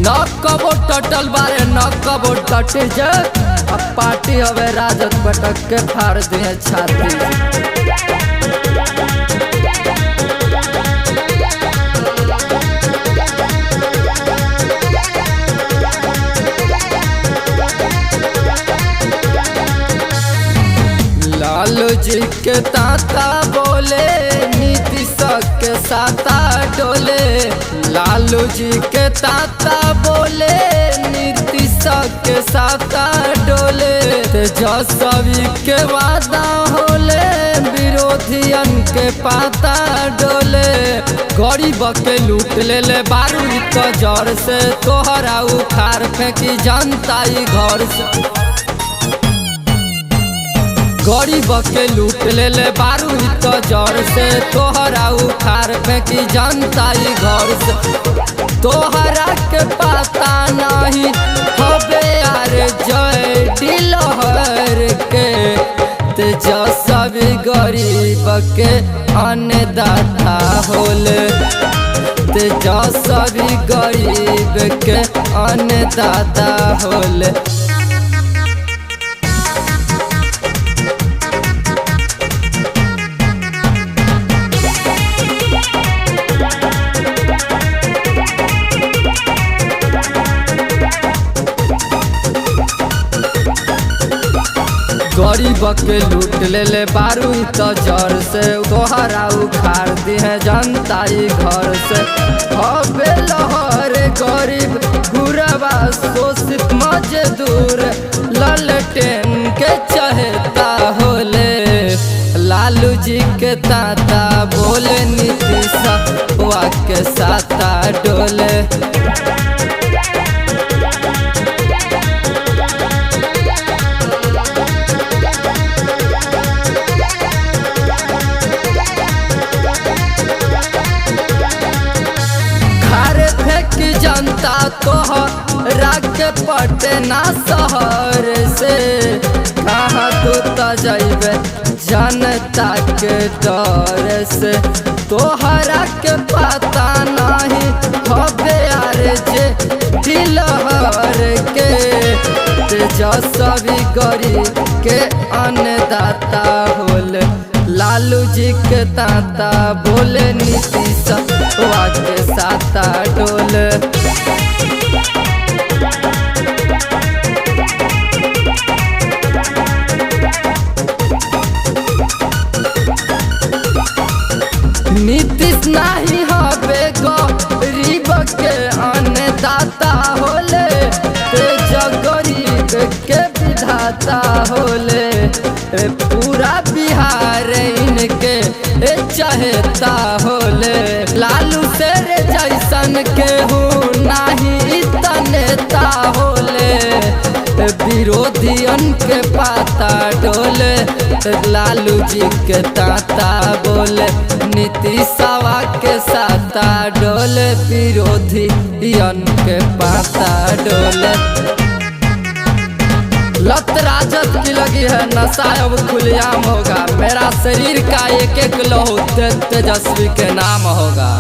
न कबो टटल बारे न कबो टट जे अब पार्टी हवे राजद पटक के फाड़ दिए छाती। लालू जी के ताता बोले नीतीश के साता डोले। लालू जी के ताता बोले नीतीश के साता डोले। तेजस्वी के वादा होले विरोधियन के पाता डोले। गरीब के लूट ले बारू तो जड़ से तोहरा उखाड़ फेंकी जनता घर से। गरीब के लूट ले बारू तो जड़ से तोहरा उखाड़ फेंकी जनता घर से। तोहरा के पता नहीं हबे यार जय दिलहर के। तेजस्वी गरीब के अन्नदाता होले। तेजस्वी गरीब के अन्नदाता होले। गरीब के लूट ले बारू तो जड़ से तोहरा उखाड़ दी है जनता घर से। हबे लहर गरीब गुरबा शोषित मजदूर ललटेन के चहेता होले। लालू जी के ताता बोले नीतीश के साता डोले। जनता तोहरा के पटना शहर से कहाँ तू तो जइबे जनता के डर से। तोहरा के पता नहीं हबे यार जे दिलहर के। तेजस्वी गरीब के अन्नदाता होले। लालू जी के ताता बोले नीतीश के साता डोले। नीतीश नहीं हबे गरीब के अन्नदाता होले। तेज गरीब के विधाता होले। पूरा बिहार इनके चहेता होले। लालू से रे जैसन के हूँ नहीं नेता होले। विरोधियन के पाता डोले। लालू जी के ताता बोले नीतीशवा के साता डोले। विरोधियन के पाता डोले। लत राजद की लगी है नशा अब खुलेआम होगा। मेरा शरीर का एक एक लहू तेजस्वी के नाम होगा।